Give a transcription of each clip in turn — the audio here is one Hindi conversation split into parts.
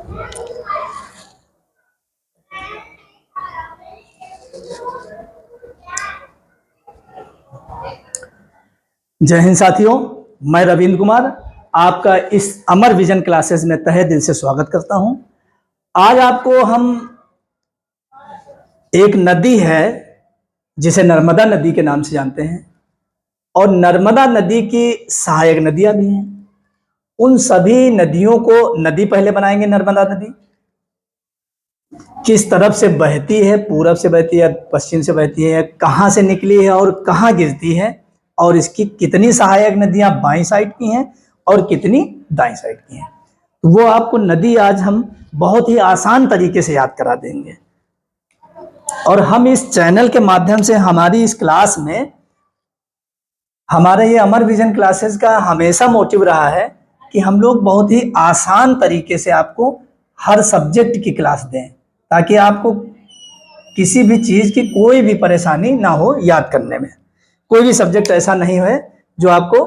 जय हिंद साथियों, मैं रविंद्र कुमार आपका इस अमर विजन क्लासेस में तहे दिल से स्वागत करता हूं। आज आपको हम एक नदी है जिसे नर्मदा नदी के नाम से जानते हैं और नर्मदा नदी की सहायक नदियां भी हैं। उन सभी नदियों को नदी पहले बनाएंगे। नर्मदा नदी किस तरफ से बहती है, पूरब से बहती है, पश्चिम से बहती है, कहां से निकली है और कहां गिरती है, और इसकी कितनी सहायक नदियां बाईं साइड की हैं और कितनी दाईं साइड की हैं, वो आपको नदी आज हम बहुत ही आसान तरीके से याद करा देंगे। और हम इस चैनल के माध्यम से हमारी इस क्लास में, हमारे ये अमर विजन क्लासेस का हमेशा मोटिव रहा है कि हम लोग बहुत ही आसान तरीके से आपको हर सब्जेक्ट की क्लास दें, ताकि आपको किसी भी चीज की कोई भी परेशानी ना हो याद करने में। कोई भी सब्जेक्ट ऐसा नहीं है जो आपको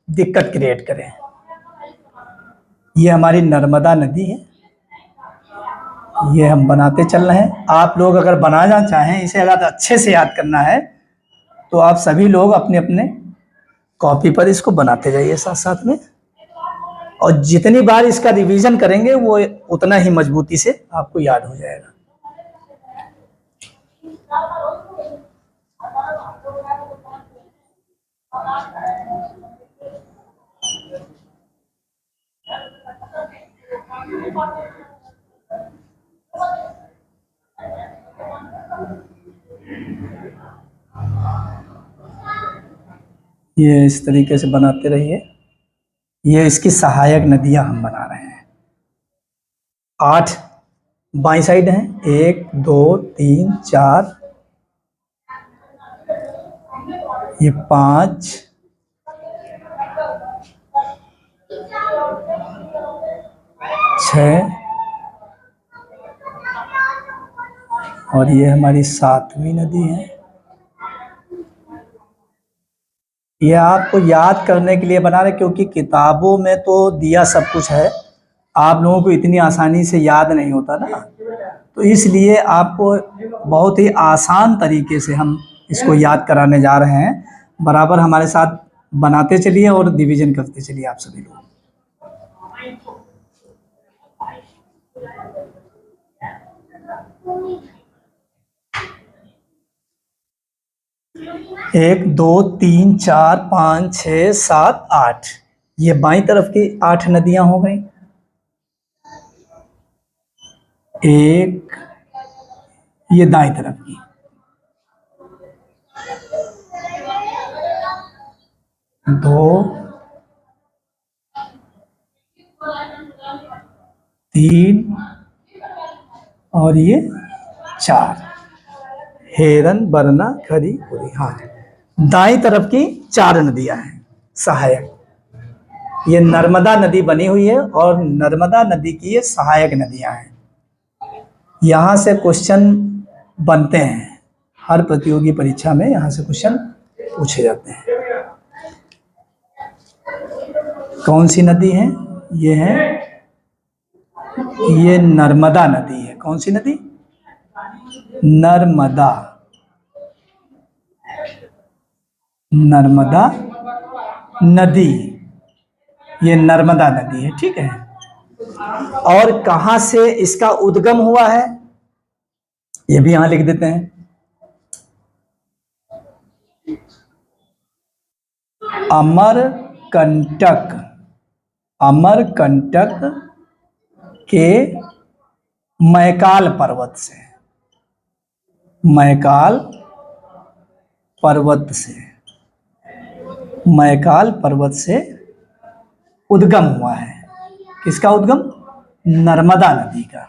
दिक्कत क्रिएट करे। ये हमारी नर्मदा नदी है, ये हम बनाते चल रहे हैं। आप लोग अगर बनाना चाहें, इसे अगर अच्छे से याद करना है, तो आप सभी लोग अपने अपने कॉपी पर इसको बनाते जाइए साथ साथ में, और जितनी बार इसका रिवीजन करेंगे वो उतना ही मजबूती से आपको याद हो जाएगा। ये इस तरीके से बनाते रहिए। ये इसकी सहायक नदियां हम बना रहे हैं। 8 बाईं साइड हैं, 1 2 3 4, ये 5, 6, और ये हमारी 7वीं नदी है। ये आपको याद करने के लिए बना रहे, क्योंकि किताबों में तो दिया सब कुछ है, आप लोगों को इतनी आसानी से याद नहीं होता ना, तो इसलिए आपको बहुत ही आसान तरीके से हम इसको याद कराने जा रहे हैं। बराबर हमारे साथ बनाते चलिए और डिवीजन करते चलिए आप सभी लोग। एक 2 3 4 5 6 7 8, ये बाईं तरफ की 8 नदियां हो गई। एक ये दाईं तरफ की, 2 3 और ये 4, हेरन, बरना, खरी, पुरी। हाँ, दाईं तरफ की 4 नदियां हैं सहायक। ये नर्मदा नदी बनी हुई है और नर्मदा नदी की ये सहायक नदियां हैं। यहाँ से क्वेश्चन बनते हैं, हर प्रतियोगी परीक्षा में यहाँ से क्वेश्चन पूछे जाते हैं। कौन सी नदी है? ये है, ये नर्मदा नदी है। कौन सी नदी? नर्मदा। नर्मदा नदी, ये नर्मदा नदी है, ठीक है। और कहां से इसका उद्गम हुआ है, ये भी यहां लिख देते हैं। अमरकंटक, अमरकंटक के मैकाल पर्वत से, मैकाल पर्वत से, मैकाल पर्वत से उद्गम हुआ है। किसका उद्गम? नर्मदा नदी का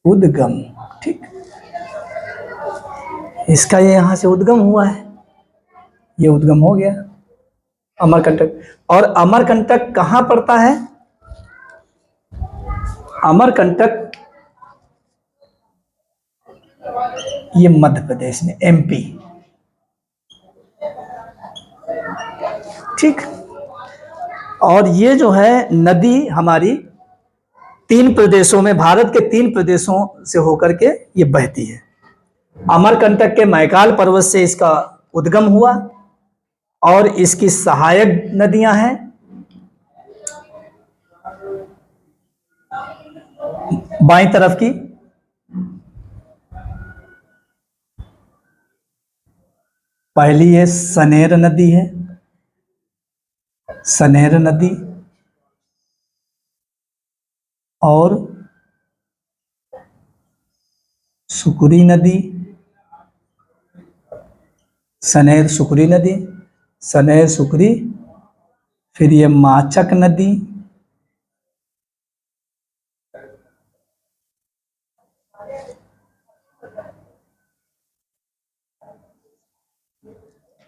उद्गम, ठीक। इसका ये यहां से उद्गम हुआ है, ये उद्गम हो गया अमरकंटक। और अमरकंटक कहां पड़ता है? अमरकंटक ये मध्य प्रदेश में, एमपी, ठीक। और ये जो है नदी हमारी 3 प्रदेशों में, भारत के 3 प्रदेशों से होकर के ये बहती है। अमरकंटक के मैकाल पर्वत से इसका उद्गम हुआ और इसकी सहायक नदियां हैं बाईं तरफ की, पहली ये सनेर नदी है, सनेर नदी, और सुकुरी नदी, सनेर सुकुरी नदी, सनेर सुकुरी, फिर ये माचक नदी,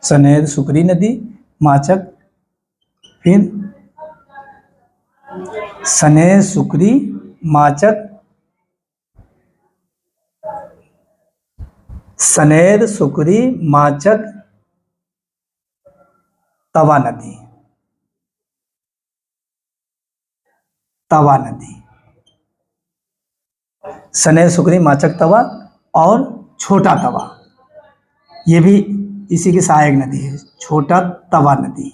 सनेर सुकरी नदी, माचक, फिर snare Sukri, Machac, snare Sukri, Machac, तवा नदी, तवा नदी, सनेर सुकरी, माचक, तवा और छोटा तवा, ये भी इसी की सहायक नदी है, छोटा तवा नदी,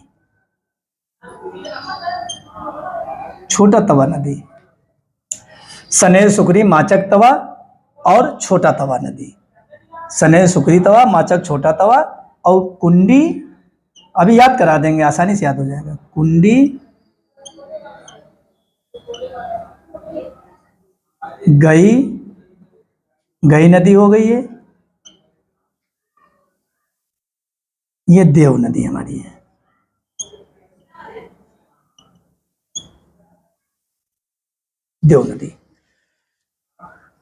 छोटा तवा नदी, सनेर सुकरी, माचक, तवा और छोटा तवा नदी, सनेर सुकरी तवा, माचक, छोटा तवा और कुंडी, अभी याद करा देंगे, आसानी से याद हो जाएगा। कुंडी, गई, गई नदी हो गई है, ये देव नदी हमारी है। देव नदी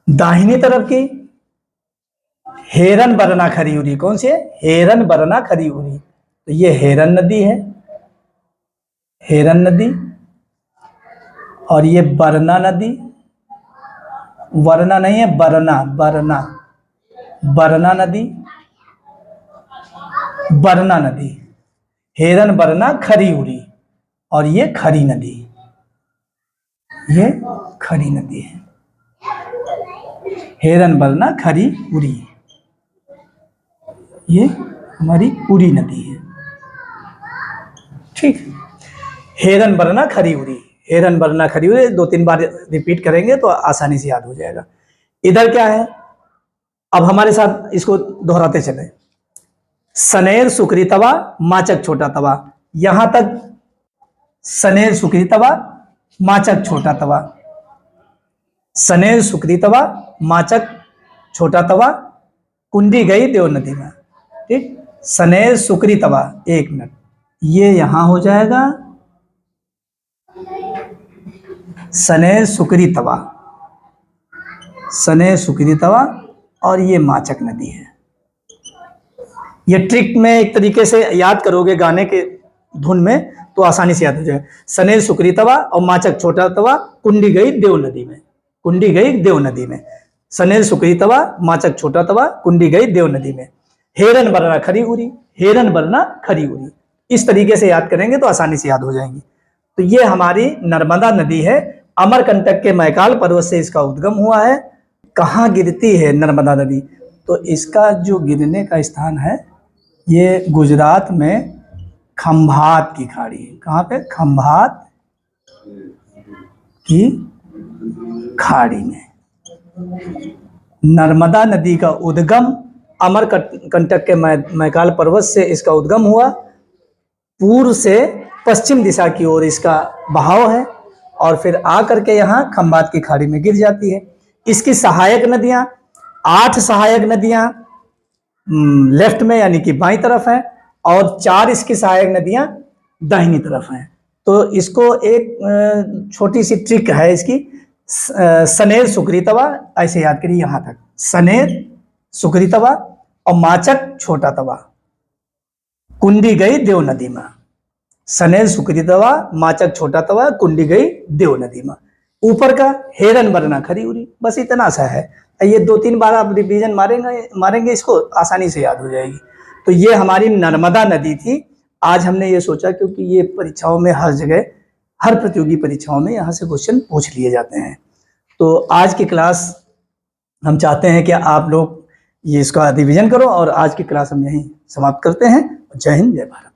दाहिनी तरफ की हेरन बरना खरी उरी, कौन सी है? हेरन बरना खरी उरी, तो ये हेरन नदी है, हेरन नदी, और ये बरना नदी, वरना नहीं है, बरना, बरना, बरना नदी, बरना नदी, हेरन बरना खरी उरी, और ये खरी नदी, ये खरी नदी है, हेरन बरना खरी उरी, ये हमारी उरी नदी है। ठीक, हेरन बरना खरी उरी, हेरन बरना खरी उरी, 2-3 बार रिपीट करेंगे तो आसानी से याद हो जाएगा। इधर क्या है, अब हमारे साथ इसको दोहराते चले। सनेर सुकरी तवा, माचक, छोटा तवा, यहां तक सनेर सुकरी तवा, माचक, छोटा तवा, सनेर सुकरी तवा, माचक, छोटा तवा, कुंडी गई देव नदी में। ठीक, सनेर सुकरी तवा, 1 मिनट, ये यहां हो जाएगा सनेर सुकरी तवा, सनेर सुकरी तवा, और ये माचक नदी है। ये ट्रिक में एक तरीके से याद करोगे गाने के धुन में तो आसानी से याद हो जाएगा। सनेर सुकरी तवा और माचक, छोटा तवा, कुंडी गई देव नदी में, कुंडी गई देव नदी में, सनेर सुकरी तवा, माचक, छोटा तवा, कुंडी गई देव नदी में, हेरन बरना खरी उरी, हेरन बरना खरी उरी, इस तरीके से याद करेंगे तो आसानी से याद हो जाएंगी। तो ये हमारी नर्मदा नदी है, अमरकंटक के मैकाल पर्वत से इसका उद्गम हुआ है। कहाँ गिरती है नर्मदा नदी? तो इसका जो गिरने का स्थान है ये गुजरात में खंभात की खाड़ी है। कहाँ पे? खंभात की खाड़ी में नर्मदा नदी का उद्गम, अमरकंटक के मैकाल पर्वत से इसका उद्गम हुआ। पूर्व से पश्चिम दिशा की ओर इसका बहाव है और फिर आकर के यहाँ खंभात की खाड़ी में गिर जाती है। इसकी सहायक नदियां 8 सहायक नदियां लेफ्ट में यानी कि बाईं तरफ हैं और 4 इसकी सहायक नदियां दाहिनी तरफ हैं। तो इसको एक छोटी सी ट्रिक है इसकी, सनेर सुकरी तवा, ऐसे याद करिए यहां तक, सनेर सुकरी तवा और माचक, छोटा तवा, कुंडी गई देव नदी में, सनेर सुकरी तवा, माचक, छोटा तवा, कुंडी गई देव नदी में। ऊपर का हेरन बरना खरी उरी, बस इतना सा है। ये 2-3 बार आप रिवीजन मारेंगे इसको, आसानी से याद हो जाएगी। तो ये हमारी नर्मदा नदी थी। आज हमने ये सोचा क्योंकि ये परीक्षाओं में हर जगह हर प्रतियोगी परीक्षाओं में यहाँ से क्वेश्चन पूछ लिए जाते हैं। तो आज की क्लास हम चाहते हैं कि आप लोग ये इसका रिवीजन करो, और आज की क्लास हम यहीं समाप्त करते हैं। जय हिंद, जय भारत।